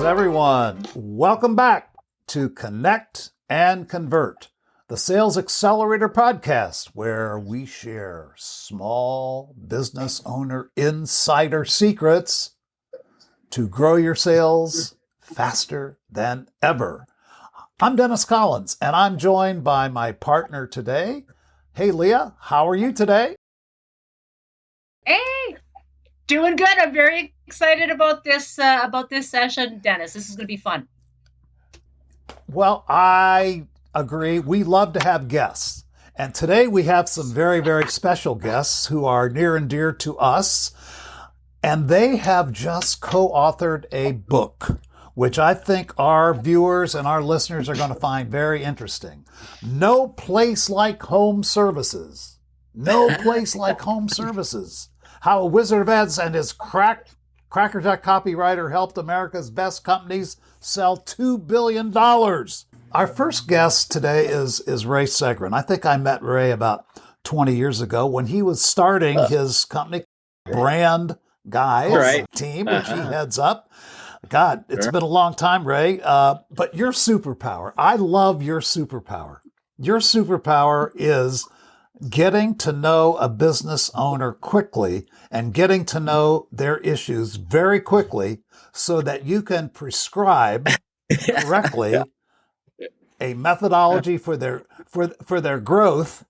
everyone. Welcome back to Connect and Convert, the Sales Accelerator podcast, where we share small business owner insider secrets to grow your sales faster than ever. I'm Dennis Collins, and I'm joined by my partner today. Hey, Leah, how are you today? Hey, doing good. I'm very excited about this session, Dennis. This is going to be fun. Well, I agree. We love to have guests. And today we have some very, very special guests who are near and dear to us. And they have just co-authored a book, which I think our viewers and our listeners are going to find very interesting. No Place Like Home Services. No Place Like Home Services. How a Wizard of Ads and his crackerjack copywriter helped America's best companies sell $2 billion. Our first guest today is Ray Seggern. I think I met Ray about 20 years ago when he was starting his company, Brand Guys team, which he heads up. God, it's been a long time, Ray. But your superpower, I love your superpower. Your superpower is getting to know a business owner quickly and getting to know their issues very quickly so that you can prescribe correctly a methodology for their growth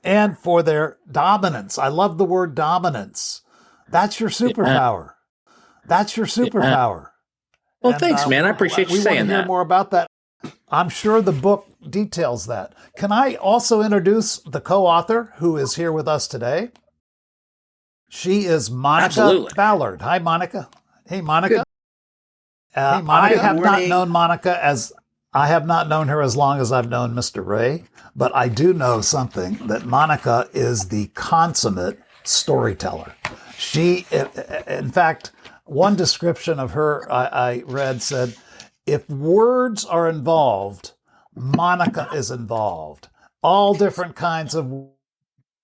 and for their dominance. I love the word dominance. That's your superpower. That's your superpower. Well, thanks, man. I appreciate you saying that. We want to hear more about that. I'm sure the book details that. Can I also introduce the co-author who is here with us today? She is Monica Ballard. Hi, Monica. Hey, Monica. I have not known Monica I have not known her as long as I've known Mr. Ray, but I do know something, that Monica is the consummate storyteller. She, in fact, one description of her I read said, if words are involved, Monica is involved. All different kinds of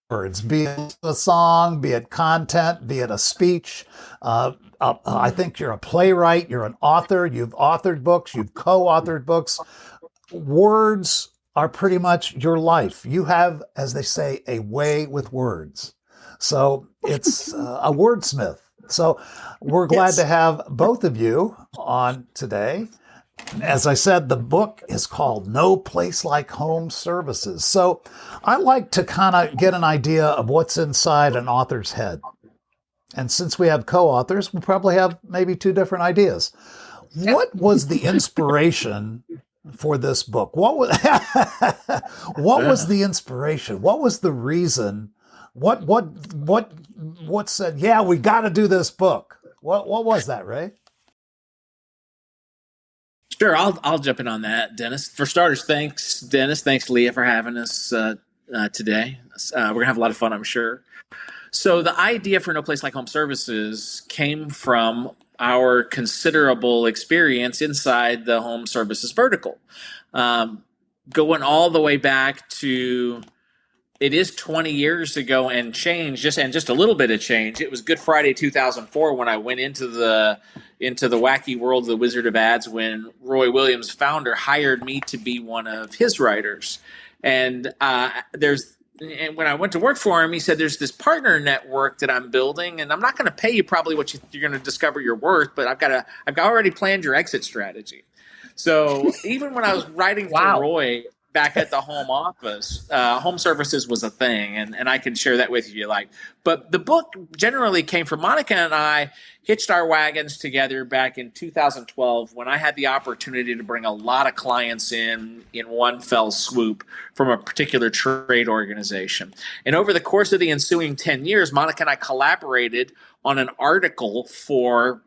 words, be it a song, be it content, be it a speech. I think you're a playwright, you're an author, you've authored books, you've co-authored books. Words are pretty much your life. You have, as they say, a way with words. So it's a wordsmith. So we're glad to have both of you on today. As I said, the book is called No Place Like Home Services. So I like to kind of get an idea of what's inside an author's head. And since we have co-authors, we probably have maybe two different ideas. What was the inspiration for this book? What was the inspiration? What was the reason? What said, yeah, we got to do this book? What was that, Ray? Sure, I'll jump in on that, Dennis. For starters, thanks, Dennis. Thanks, Leah, for having us today. We're going to have a lot of fun, I'm sure. So the idea for No Place Like Home Services came from our considerable experience inside the home services vertical. Going all the way back to, it is 20 years ago and change, just a little bit of change. It was Good Friday 2004 when I went into the wacky world of the Wizard of Ads, when Roy Williams, founder, hired me to be one of his writers. And when I went to work for him, he said, there's this partner network that I'm building, and I'm not going to pay you probably what you're going to discover you're worth, but I've already planned your exit strategy. So even when I was writing for Roy back at the home office, home services was a thing, and I can share that with you if you like. But the book generally came from Monica and I hitched our wagons together back in 2012 when I had the opportunity to bring a lot of clients in one fell swoop from a particular trade organization. And over the course of the ensuing 10 years, Monica and I collaborated on an article for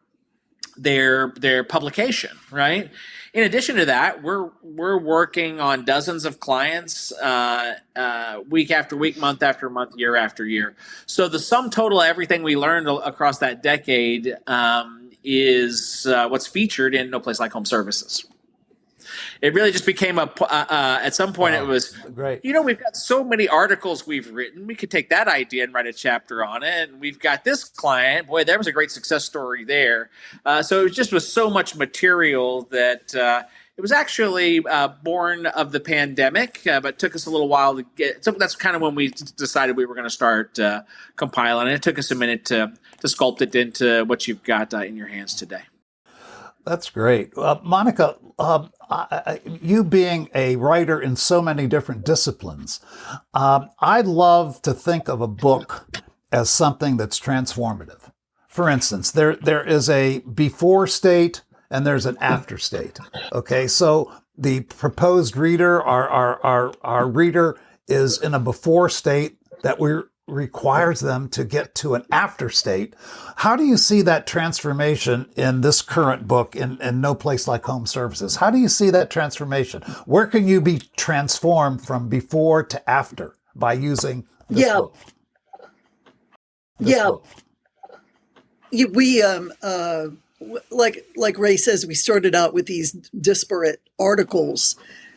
their publication, right? In addition to that, we're working on dozens of clients week after week, month after month, year after year. So the sum total of everything we learned across that decade is what's featured in No Place Like Home Services. it really just became at some point it was great. We've got so many articles we've written. We could take that idea and write a chapter on it. And we've got this client. Boy, there was a great success story there. So it just was so much material that it was actually born of the pandemic, but took us a little while to get. So that's kind of when we decided we were going to start compiling. And it took us a minute to sculpt it into what you've got in your hands today. That's great. Monica, you being a writer in so many different disciplines, I love to think of a book as something that's transformative. For instance, there is a before state and there's an after state. Okay, so the proposed reader, our reader is in a before state that requires them to get to an after state. How do you see that transformation in this current book in No Place Like Home Services? How do you see that transformation? Where can you be transformed from before to after by using this book? Book? We like Ray says, we started out with these disparate articles,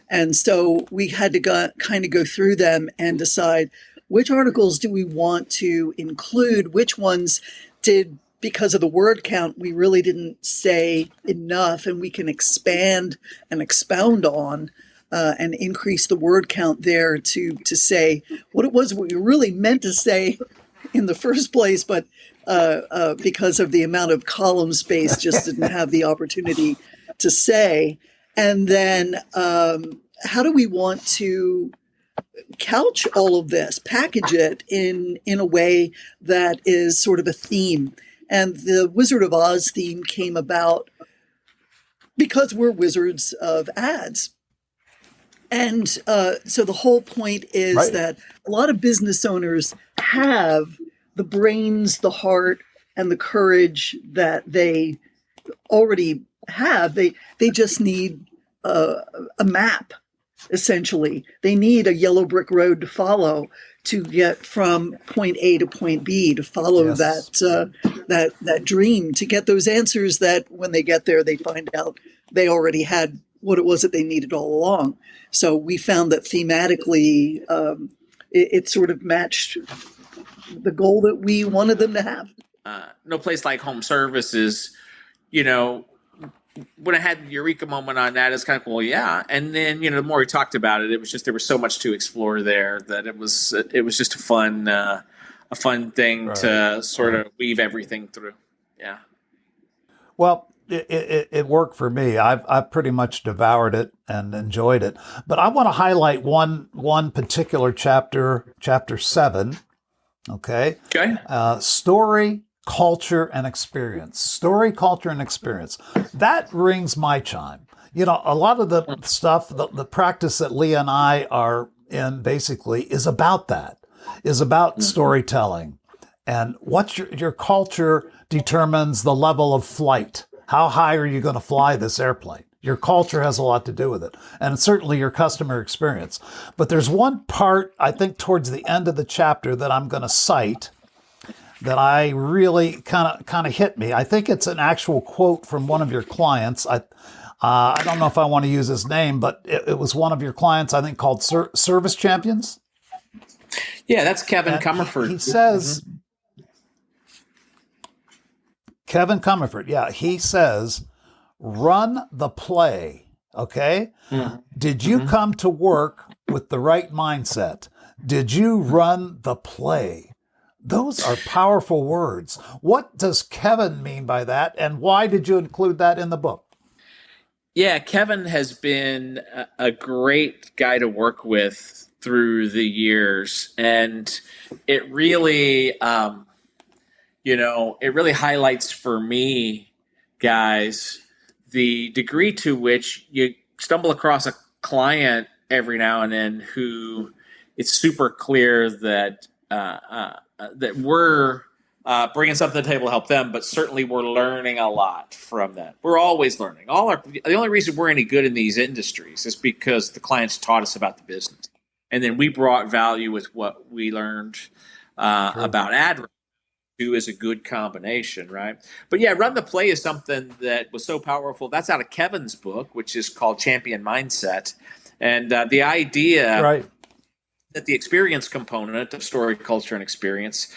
and so we had to kind of go through them and decide which articles do we want to include, which ones did, because of the word count, we really didn't say enough, and we can expand and expound on and increase the word count there to say what it was we really meant to say in the first place, but because of the amount of column space, just didn't have the opportunity to say. And then how do we want to couch all of this, package it in a way that is sort of a theme? And the Wizard of Oz theme came about because we're wizards of ads. And so the whole point is that a lot of business owners have the brains, the heart, and the courage that they already have. They just need a map, essentially. They need a yellow brick road to follow to get from point A to point B, to follow that dream, to get those answers that when they get there, they find out they already had what it was that they needed all along. So we found that thematically, it sort of matched the goal that we wanted them to have. No Place Like Home Services, when I had the eureka moment on that, it's kind of cool, yeah. And then, the more we talked about it, it was just there was so much to explore there that it was just a fun thing to sort of weave everything through. Yeah. Well, it worked for me. I've pretty much devoured it and enjoyed it. But I want to highlight one particular chapter 7. Okay. Story, culture, and experience. Story, culture, and experience. That rings my chime. A lot of the stuff, the practice that Leah and I are in basically is about that, is about storytelling. And what your culture determines the level of flight. How high are you going to fly this airplane? Your culture has a lot to do with it, and certainly your customer experience. But there's one part, I think, towards the end of the chapter that I'm going to cite that I really kind of hit me. I think it's an actual quote from one of your clients. I don't know if I want to use his name, but it was one of your clients, I think, called Service Champions. Yeah, that's Kevin Comerford. He says, Kevin Comerford, yeah, he says, run the play, okay? Mm-hmm. Did you come to work with the right mindset? Did you run the play? Those are powerful words. What does Kevin mean by that, and why did you include that in the book? Yeah, Kevin has been a great guy to work with through the years, and it really, it really highlights for me, guys, the degree to which you stumble across a client every now and then who it's super clear that that we're bringing something to the table to help them, but certainly we're learning a lot from them. We're always learning. The only reason we're any good in these industries is because the clients taught us about the business, and then we brought value with what we learned about ad. two is a good combination, right? But yeah, run the play is something that was so powerful. That's out of Kevin's book, which is called Champion Mindset. And the idea Right. that the experience component of story, culture, and experience,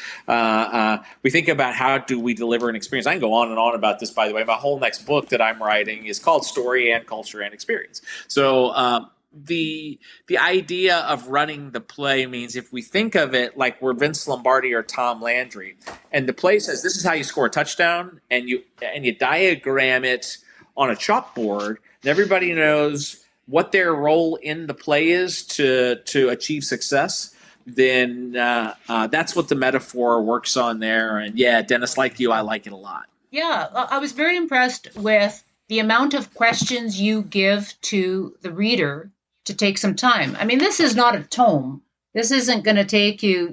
we think about how do we deliver an experience. I can go on and on about this, by the way. My whole next book that I'm writing is called Story and Culture and Experience. So the idea of running the play means if we think of it like we're Vince Lombardi or Tom Landry, and the play says this is how you score a touchdown, and you diagram it on a chalkboard, and everybody knows what their role in the play is to achieve success, then that's what the metaphor works on there. And yeah, Dennis, like you, I like it a lot. Yeah, I was very impressed with the amount of questions you give to the reader to take some time. I mean, this is not a tome. This isn't going to take you,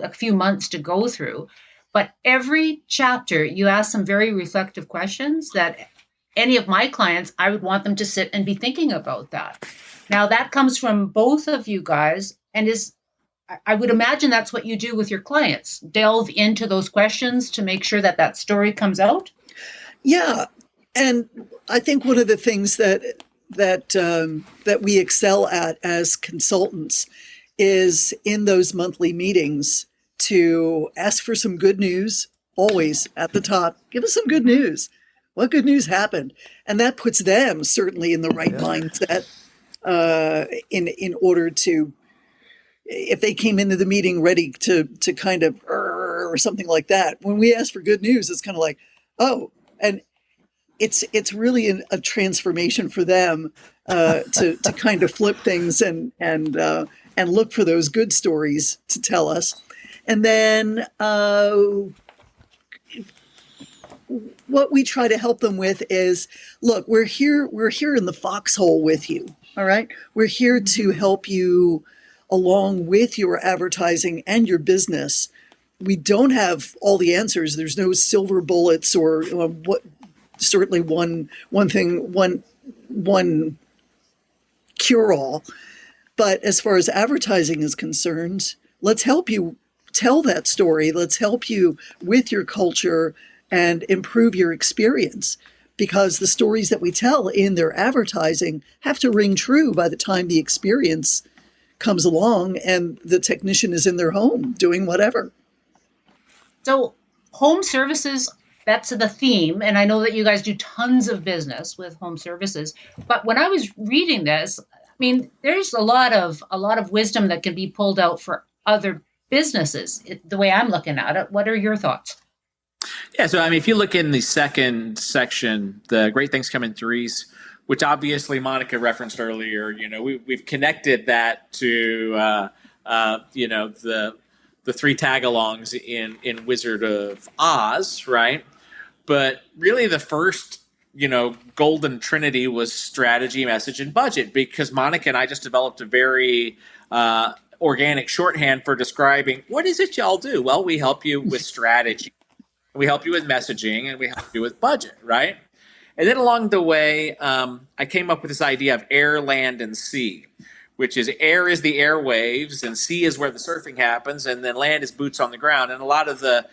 a few months to go through. But every chapter, you ask some very reflective questions that any of my clients, I would want them to sit and be thinking about that. Now, that comes from both of you guys, and I would imagine that's what you do with your clients. Delve into those questions to make sure that story comes out. Yeah, and I think one of the things that we excel at as consultants is in those monthly meetings to ask for some good news, always at the top. Give us some good news. What good news happened? And that puts them certainly in the right mindset in order to, if they came into the meeting ready to kind of or something like that. When we ask for good news, it's kind of like, oh, and it's really a transformation for them to kind of flip things and look for those good stories to tell us. And then what we try to help them with is, look, we're here in the foxhole with you. All right. We're here to help you along with your advertising and your business. We don't have all the answers. There's no silver bullets or certainly one cure all. But as far as advertising is concerned, let's help you tell that story. Let's help you with your culture and improve your experience, because the stories that we tell in their advertising have to ring true by the time the experience comes along and the technician is in their home doing whatever. So home services, that's the theme. And I know that you guys do tons of business with home services. But when I was reading this, I mean, there's a lot of wisdom that can be pulled out for other businesses, the way I'm looking at it. What are your thoughts? Yeah, so I mean, if you look in the second section, the great things come in threes, which obviously Monica referenced earlier. We've connected that to the three tag-alongs in Wizard of Oz, right? But really, the first golden trinity was strategy, message, and budget, because Monica and I just developed a very organic shorthand for describing what is it y'all do. Well, we help you with strategy. We help you with messaging, and we help you with budget, right? And then along the way, I came up with this idea of air, land, and sea, which is air is the airwaves, and sea is where the surfing happens, and then land is boots on the ground. And a lot of the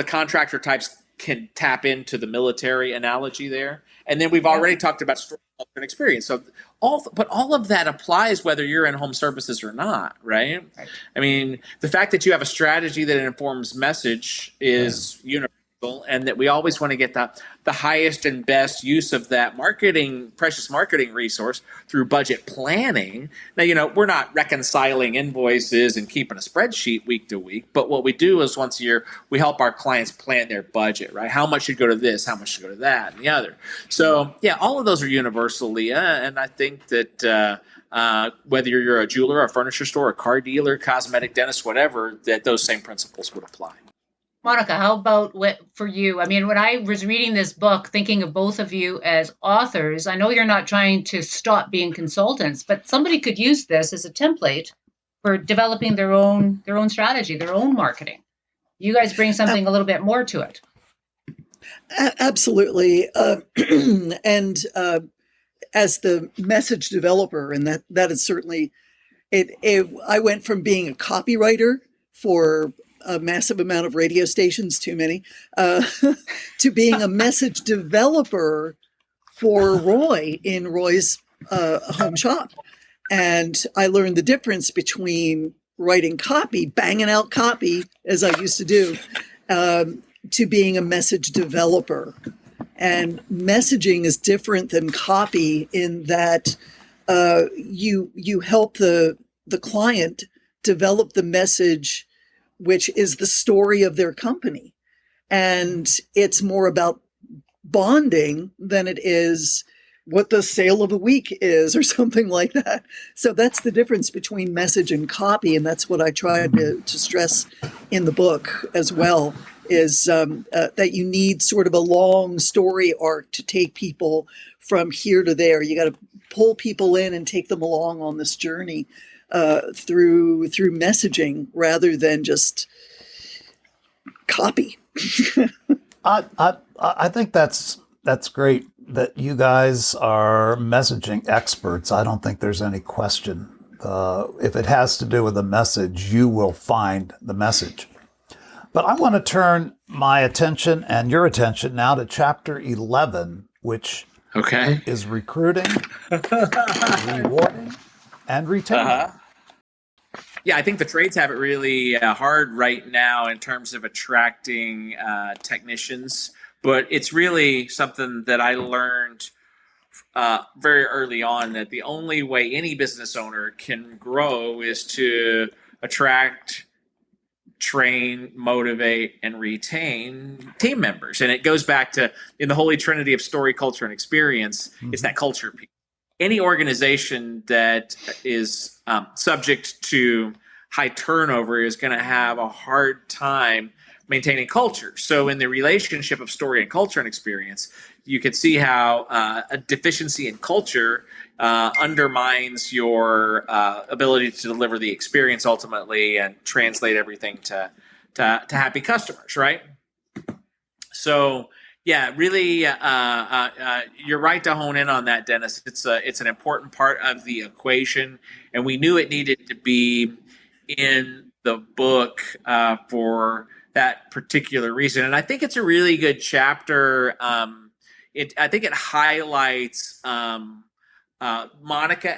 contractor types can tap into the military analogy there. And then we've already talked about story, culture, and experience. So all of that applies whether you're in home services or not, right? I mean, the fact that you have a strategy that informs message is universal, and that we always want to get the highest and best use of that precious marketing resource through budget planning. Now, we're not reconciling invoices and keeping a spreadsheet week to week, but what we do is once a year, we help our clients plan their budget, right? How much should go to this? How much should go to that and the other? So yeah, all of those are universal, Leah. And I think that whether you're a jeweler, a furniture store, a car dealer, cosmetic dentist, whatever, that those same principles would apply. Monica, how about for you? I mean, when I was reading this book, thinking of both of you as authors, I know you're not trying to stop being consultants, but somebody could use this as a template for developing their own strategy, their own marketing. You guys bring something a little bit more to it. Absolutely. And as the message developer, and that is certainly it. I went from being a copywriter for a massive amount of radio stations, too many, to being a message developer for Roy in Roy's home shop. And I learned the difference between writing copy, banging out copy, as I used to do, to being a message developer. And messaging is different than copy in that you help the client develop the message, which is the story of their company. And it's more about bonding than it is what the sale of a week is or something like that. So that's the difference between message and copy. And that's what I tried to stress in the book as well, is that you need sort of a long story arc to take people from here to there. You got to pull people in and take them along on this journey through messaging rather than just copy. I think that's great that you guys are messaging experts. I don't think there's any question. If it has to do with a message, you will find the message. But I want to turn my attention and your attention now to chapter 11, which is recruiting, rewarding, and retaining. Yeah, I think the trades have it really hard right now in terms of attracting technicians. But it's really something that I learned very early on, that the only way any business owner can grow is to attract, train, motivate, and retain team members. And it goes back to, in the Holy Trinity of story, culture, and experience, it's that culture piece. Any organization that is subject to high turnover is going to have a hard time maintaining culture. So in the relationship of story and culture and experience, you could see how a deficiency in culture undermines your ability to deliver the experience ultimately and translate everything to happy customers, right? So yeah, really, you're right to hone in on that, Dennis. It's an important part of the equation, and we knew it needed to be in the book for that particular reason. And I think it's a really good chapter. I think it highlights Monica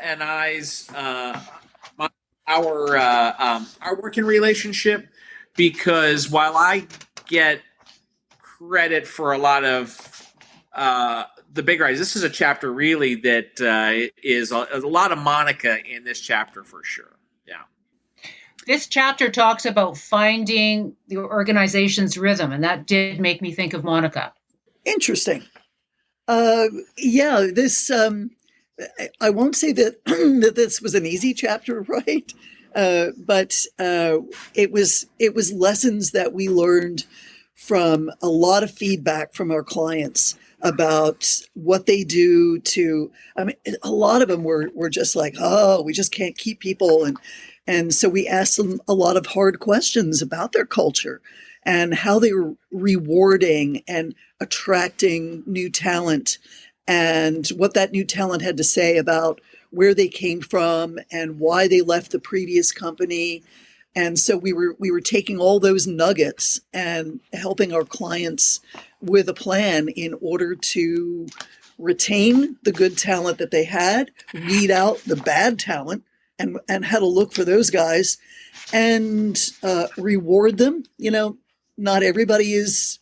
and I's our working relationship, because while I get credit for a lot of the bigger ideas, this is a chapter really that is a lot of Monica in this chapter for sure. Yeah. This chapter talks about finding the organization's rhythm, and that did make me think of Monica. Interesting. Yeah, this, I won't say that, that this was an easy chapter, right? But it was lessons that we learned from a lot of feedback from our clients about what they do to, I mean, a lot of them were just like, oh, we just can't keep people. And so we asked them a lot of hard questions about their culture and how they were rewarding and attracting new talent, and what that new talent had to say about where they came from and why they left the previous company. And so we were taking all those nuggets and helping our clients with a plan in order to retain the good talent that they had, weed out the bad talent, and how to look for those guys and reward them. You know, not everybody is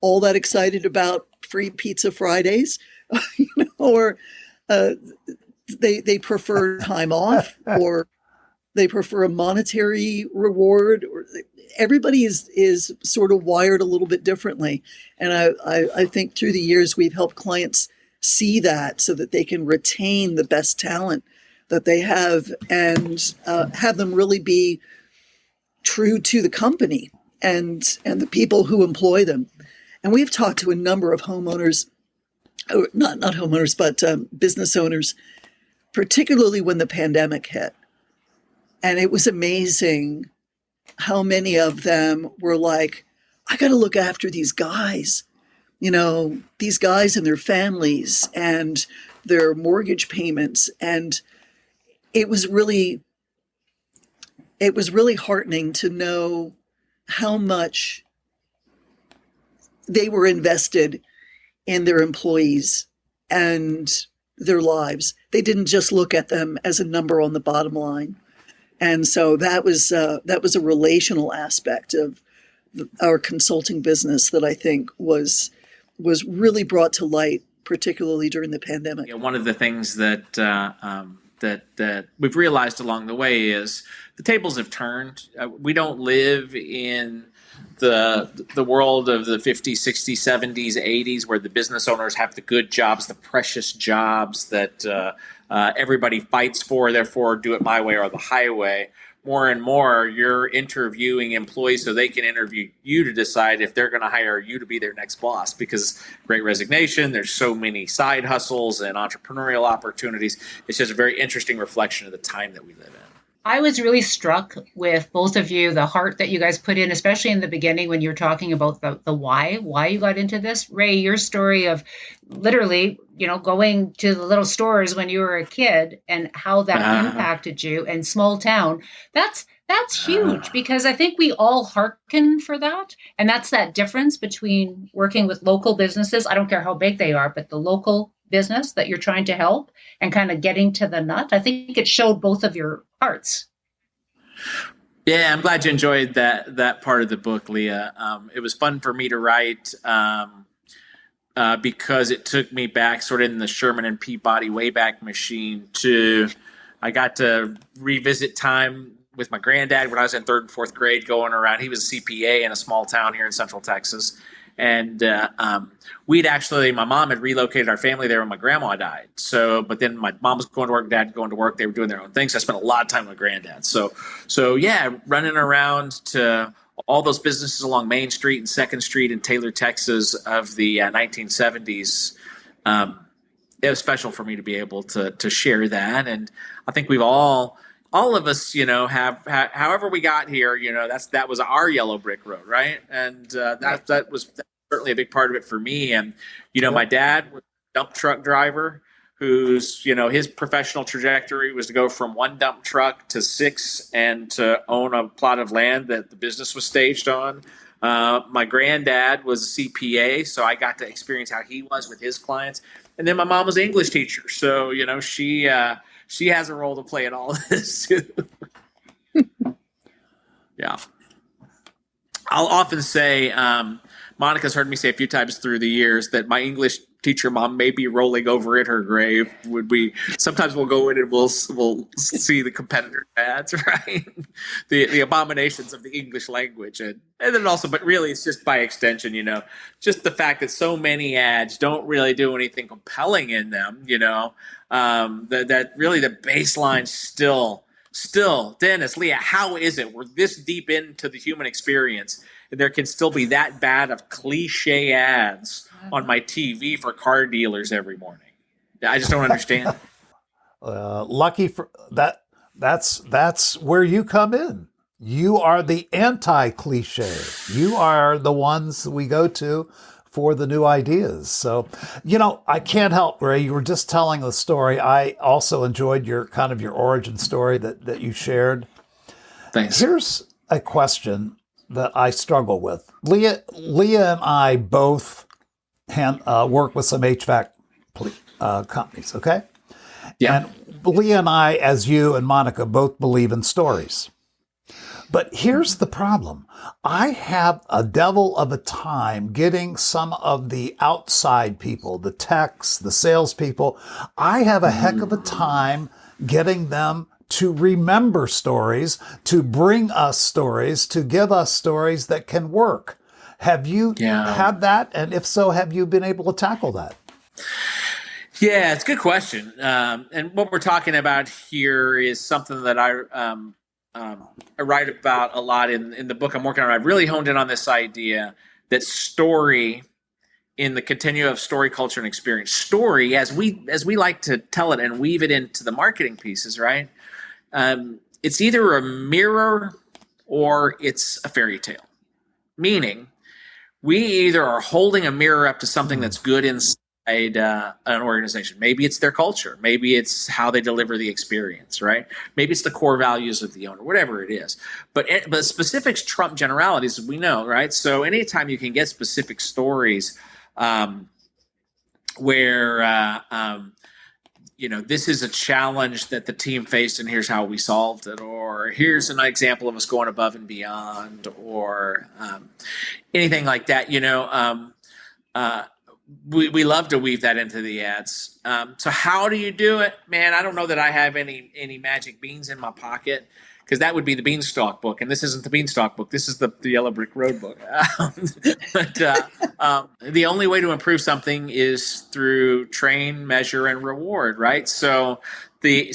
all that excited about free pizza Fridays, you know, or they prefer time off, or they prefer a monetary reward. Or everybody is sort of wired a little bit differently. And I think through the years we've helped clients see that so that they can retain the best talent that they have and have them really be true to the company and the people who employ them. And we've talked to a number of homeowners, not homeowners, but business owners, particularly when the pandemic hit. And it was amazing how many of them were like, I got to look after these guys, you know, these guys and their families and their mortgage payments. And it was really heartening to know how much they were invested in their employees and their lives. They didn't just look at them as a number on the bottom line. And so that was a relational aspect of our consulting business that I think was really brought to light, particularly during the pandemic. Yeah, one of the things that that we've realized along the way is the tables have turned. We don't live in the world of the 50s, 60s, 70s, 80s, where the business owners have the good jobs, the precious jobs that everybody fights for, therefore do it my way or the highway. More and more, you're interviewing employees so they can interview you to decide if they're going to hire you to be their next boss, because Great Resignation, there's so many side hustles and entrepreneurial opportunities. It's just a very interesting reflection of the time that we live in. I was really struck with both of you, the heart that you guys put in, especially in the beginning when you were talking about the why you got into this. Ray, your story of literally, going to the little stores when you were a kid and how that impacted you, and small town. That's huge, because I think we all hearken for that. And that's that difference between working with local businesses. I don't care how big they are, but the local business that you're trying to help and kind of getting to the nut. I think it showed both of your hearts. Yeah, I'm glad you enjoyed that part of the book, Leah. It was fun for me to write because it took me back sort of in the Sherman and Peabody Wayback Machine I got to revisit time with my granddad when I was in 3rd and 4th grade going around. He was a CPA in a small town here in Central Texas. And my mom had relocated our family there when my grandma died. But then my mom was going to work, dad going to work. They were doing their own things. So I spent a lot of time with granddad. So yeah, running around to all those businesses along Main Street and 2nd Street in Taylor, Texas of the 1970s. It was special for me to be able to share that. And I think we've all of us, have however we got here, that was our yellow brick road, right? And that was certainly a big part of it for me. And my dad was a dump truck driver whose his professional trajectory was to go from 1 dump truck to 6 and to own a plot of land that the business was staged on. My granddad was a CPA, so I got to experience how he was with his clients. And then my mom was an English teacher, so she has a role to play in all of this too. Yeah. I'll often say, Monica's heard me say a few times through the years that my English teacher mom may be rolling over in her grave. Sometimes we'll go in and we'll see the competitor ads, right? The abominations of the English language. And then also, but really it's just by extension, just the fact that so many ads don't really do anything compelling in them, that really the baseline still, Dennis, Leah, how is it we're this deep into the human experience and there can still be that bad of cliche ads on my TV for car dealers every morning? I just don't understand. Lucky for that. That's where you come in. You are the anti-cliche. You are the ones we go to for the new ideas. So, I can't help, Ray. You were just telling the story. I also enjoyed your origin story that you shared. Thanks. Here's a question that I struggle with. Leah and I both work with some HVAC companies, okay? Yeah. And Leah and I, as you and Monica, both believe in stories. But here's the problem. I have a devil of a time getting some of the outside people, the techs, the salespeople. I have a heck of a time getting them to remember stories, to bring us stories, to give us stories that can work. Have you had that? And if so, have you been able to tackle that? Yeah, it's a good question. And what we're talking about here is something that I write about a lot in the book I'm working on. I've really honed in on this idea that story in the continuum of story, culture, and experience. Story, as we like to tell it and weave it into the marketing pieces, right? It's either a mirror or it's a fairy tale. Meaning, we either are holding a mirror up to something that's good inside an organization. Maybe it's their culture. Maybe it's how they deliver the experience, right? Maybe it's the core values of the owner, whatever it is. But specifics trump generalities, we know, right? So anytime you can get specific stories where this is a challenge that the team faced and here's how we solved it, or here's an example of us going above and beyond, or anything like that, we love to weave that into the ads. So how do you do it? Man, I don't know that I have any magic beans in my pocket, because that would be the Beanstalk book, and this isn't the Beanstalk book. This is the Yellow Brick Road book. But the only way to improve something is through train, measure, and reward, right? So Ben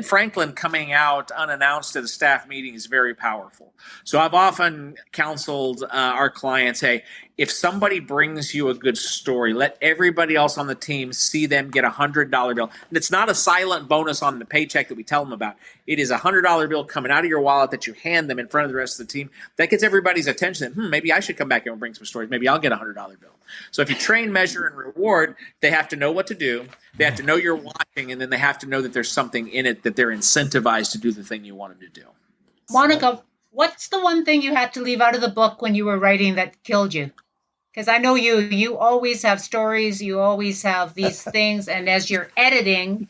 Franklin coming out unannounced at a staff meeting is very powerful. So I've often counseled our clients, hey, if somebody brings you a good story, let everybody else on the team see them get $100 bill. And it's not a silent bonus on the paycheck that we tell them about. It is a $100 bill coming out of your wallet that you hand them in front of the rest of the team. That gets everybody's attention. Maybe I should come back here and bring some stories. Maybe I'll get a $100 bill. So if you train, measure, and reward, they have to know what to do. They have to know you're watching, and then they have to know that there's something in it, that they're incentivized to do the thing you want them to do. Monica, what's the one thing you had to leave out of the book when you were writing that killed you? Because I know you always have stories, you always have these things, and as you're editing,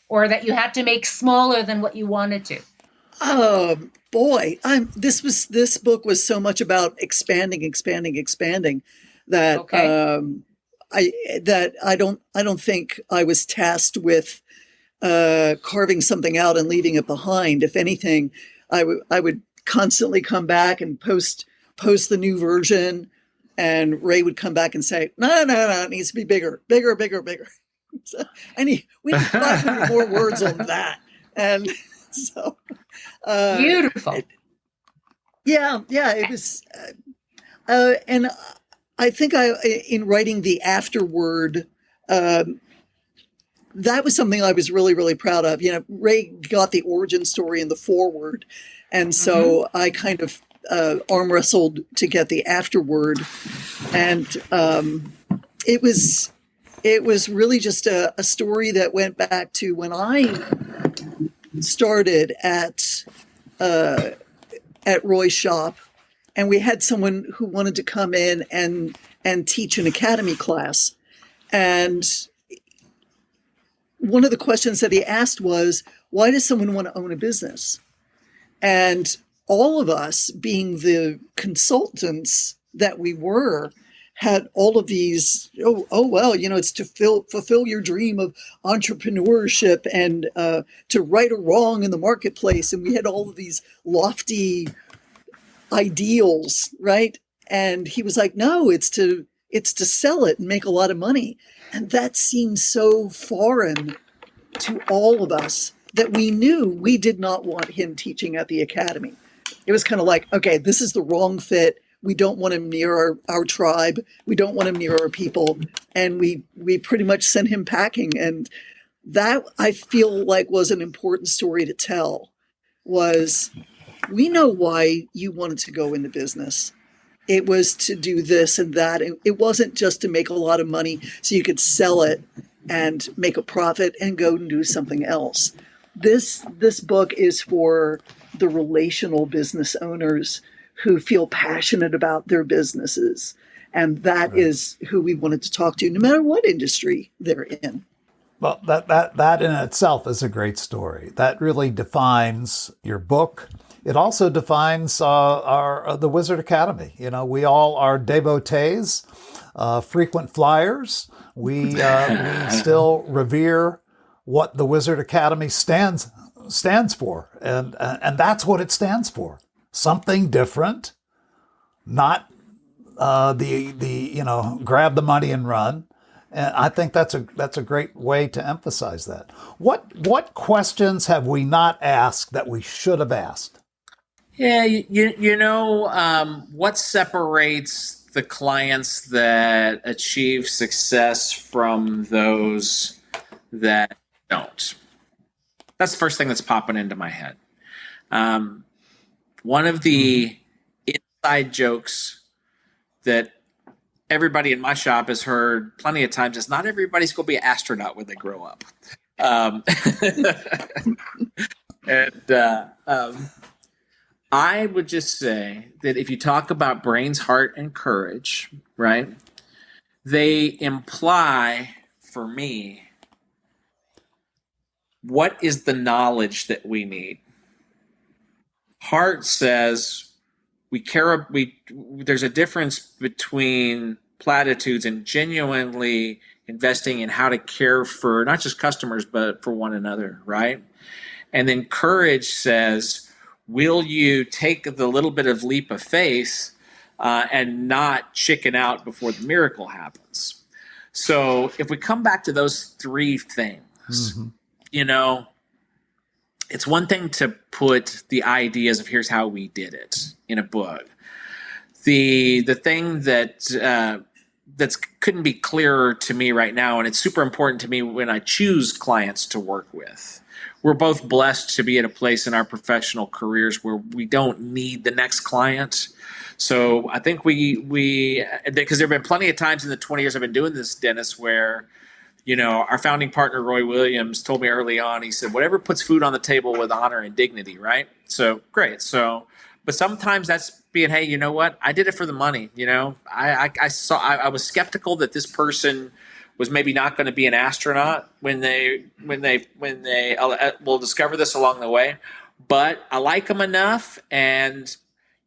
or that you had to make smaller than what you wanted to. Oh boy, this book was so much about expanding that I don't think I was tasked with carving something out and leaving it behind. If anything, I would constantly come back and post the new version. And Ray would come back and say, no, it needs to be bigger. So, we need 500 more words on that. And so. Beautiful. It was. And I think in writing the afterword, that was something I was really, really proud of. Ray got the origin story in the foreword. And so I kind of arm wrestled to get the afterword, and it was really just a story that went back to when I started at Roy's shop, and we had someone who wanted to come in and teach an academy class, and one of the questions that he asked was, why does someone want to own a business? And all of us, being the consultants that we were, had all of these, it's to fulfill your dream of entrepreneurship and to right a wrong in the marketplace. And we had all of these lofty ideals, right? And he was like, no, it's to sell it and make a lot of money. And that seemed so foreign to all of us that we knew we did not want him teaching at the academy. It was kind of like, okay, this is the wrong fit. We don't want him near our tribe. We don't want him near our people. And we pretty much sent him packing. And that, I feel like, was an important story to tell, was we know why you wanted to go into business. It was to do this and that. It wasn't just to make a lot of money so you could sell it and make a profit and go and do something else. This book is for the relational business owners who feel passionate about their businesses. And that is who we wanted to talk to, no matter what industry they're in. Well, that in itself is a great story. That really defines your book. It also defines the Wizard Academy. We all are devotees, frequent flyers. We still revere what the Wizard Academy stands for, and that's what it stands for. Something different, not the grab the money and run. And I think that's a great way to emphasize that. What questions have we not asked that we should have asked? Yeah, what separates the clients that achieve success from those that don't? That's the first thing that's popping into my head. One of the inside jokes that everybody in my shop has heard plenty of times is not everybody's going to be an astronaut when they grow up. I would just say that if you talk about brains, heart, and courage, right, they imply for me, what is the knowledge that we need? Heart says there's a difference between platitudes and genuinely investing in how to care for not just customers, but for one another, right? And then courage says, will you take the little bit of leap of faith and not chicken out before the miracle happens? So if we come back to those three things, it's one thing to put the ideas of here's how we did it in a book. The thing that couldn't be clearer to me right now, and it's super important to me when I choose clients to work with. We're both blessed to be at a place in our professional careers where we don't need the next client. So I think because there have been plenty of times in the 20 years I've been doing this, Dennis, where our founding partner, Roy Williams, told me early on, he said, whatever puts food on the table with honor and dignity, right? So great. But sometimes that's being, hey, you know what? I did it for the money. I was skeptical that this person was maybe not going to be an astronaut when they will discover this along the way. But I like them enough, and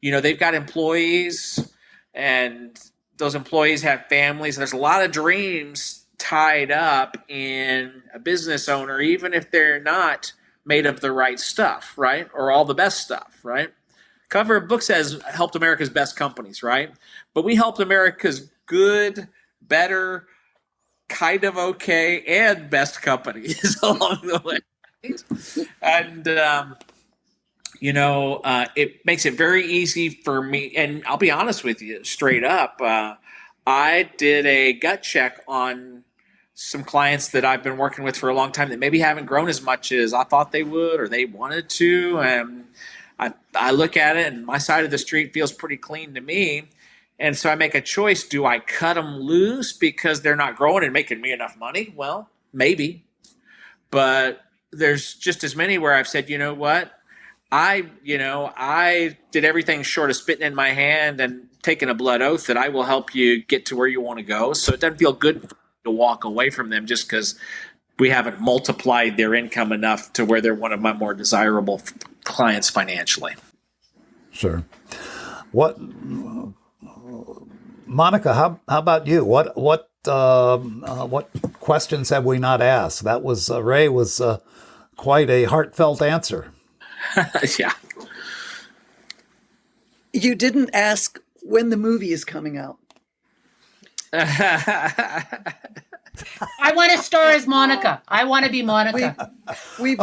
they've got employees, and those employees have families. There's a lot of dreams tied up in a business owner, even if they're not made of the right stuff, right? Or all the best stuff, right? Cover of book says helped America's best companies, right? But we helped America's good, better, kind of okay, and best companies along the way. And, it makes it very easy for me. And I'll be honest with you, straight up, I did a gut check on some clients that I've been working with for a long time that maybe haven't grown as much as I thought they would or they wanted to. And I look at it and my side of the street feels pretty clean to me. And so I make a choice. Do I cut them loose because they're not growing and making me enough money? Well, maybe. But there's just as many where I've said, you know what? I did everything short of spitting in my hand and taking a blood oath that I will help you get to where you want to go. So it doesn't feel good to walk away from them just because we haven't multiplied their income enough to where they're one of my more desirable clients financially. Sure. Monica, how about you? What questions have we not asked? That was Ray was quite a heartfelt answer. Yeah. You didn't ask when the movie is coming out. I want to star as Monica. I want to be Monica. We've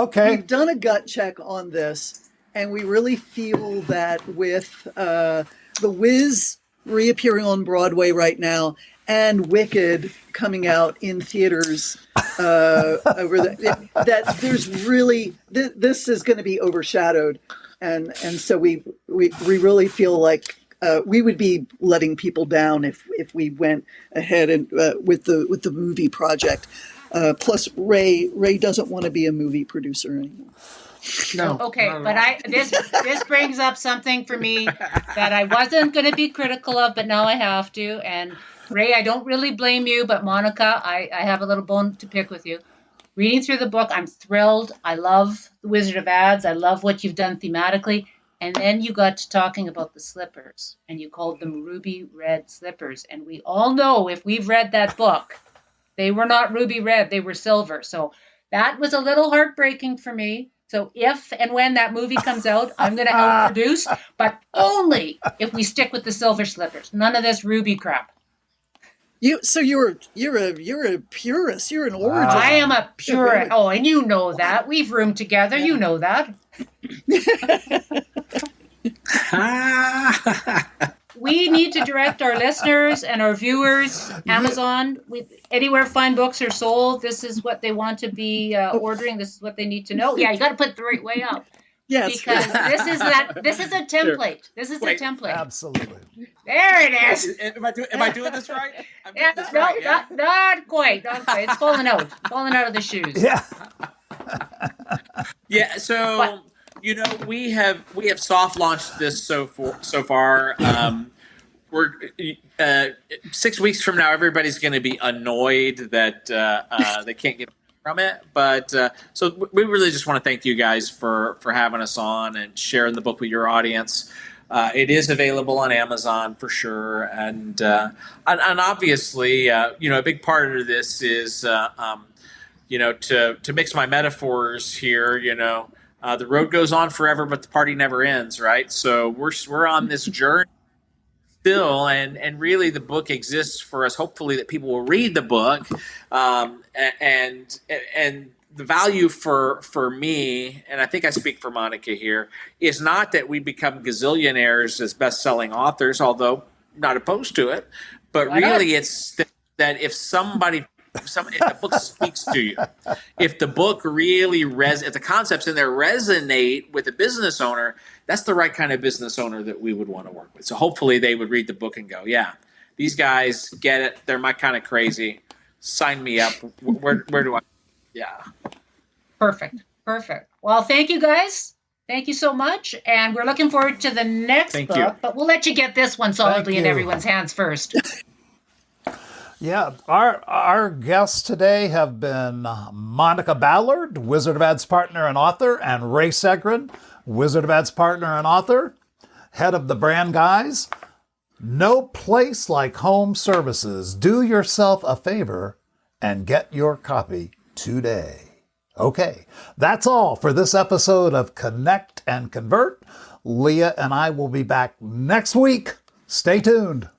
done a gut check on this, and we really feel that with The Wiz reappearing on Broadway right now and Wicked coming out in theaters that there's really this is going to be overshadowed, and so we really feel like we would be letting people down if we went ahead and with the movie project. Plus, Ray doesn't want to be a movie producer anymore. No. Okay, but this brings up something for me that I wasn't going to be critical of, but now I have to. And Ray, I don't really blame you, but Monica, I have a little bone to pick with you. Reading through the book, I'm thrilled. I love The Wizard of Ads. I love what you've done thematically. And then you got to talking about the slippers, and you called them ruby red slippers. And we all know, if we've read that book, they were not ruby red, they were silver. So that was a little heartbreaking for me. So if and when that movie comes out, I'm going to help produce, but only if we stick with the silver slippers. None of this ruby crap. You're a purist. You're an origin. I am a purist. Oh, and you know that. We've roomed together. Yeah. You know that. We need to direct our listeners and our viewers, Amazon, anywhere fine books are sold. This is what they want to be ordering. This is what they need to know. Yeah, you got to put it the right way up. Yes. Because this is a template. This is a template. Absolutely. There it is. Am I doing this right? I'm doing Yeah, this no, right, yeah? not quite. Not quite. It's falling out of the shoes. Yeah. Yeah, so we have soft launched this so far. We're 6 weeks from now. Everybody's going to be annoyed that they can't get from it. But so we really just want to thank you guys for having us on and sharing the book with your audience. It is available on Amazon for sure, and obviously, a big part of this is to mix my metaphors here. The road goes on forever, but the party never ends, right? So we're on this journey still, and really the book exists for us. Hopefully, that people will read the book, and the value for me, and I think I speak for Monica here, is not that we become gazillionaires as best-selling authors, although not opposed to it, but really it's that if the book speaks to you, if the book really if the concepts in there resonate with a business owner, that's the right kind of business owner that we would want to work with. So hopefully they would read the book and go, yeah, these guys get it. They're my kind of crazy. Sign me up. Where do I? Yeah. Perfect. Well, thank you guys. Thank you so much. And we're looking forward to the next book, but we'll let you get this one solidly in everyone's hands first. Yeah, our guests today have been Monica Ballard, Wizard of Ads partner and author, and Ray Seggern, Wizard of Ads partner and author, head of the Brand Guys. No place like home services. Do yourself a favor and get your copy today. Okay, that's all for this episode of Connect and Convert. Leah and I will be back next week. Stay tuned.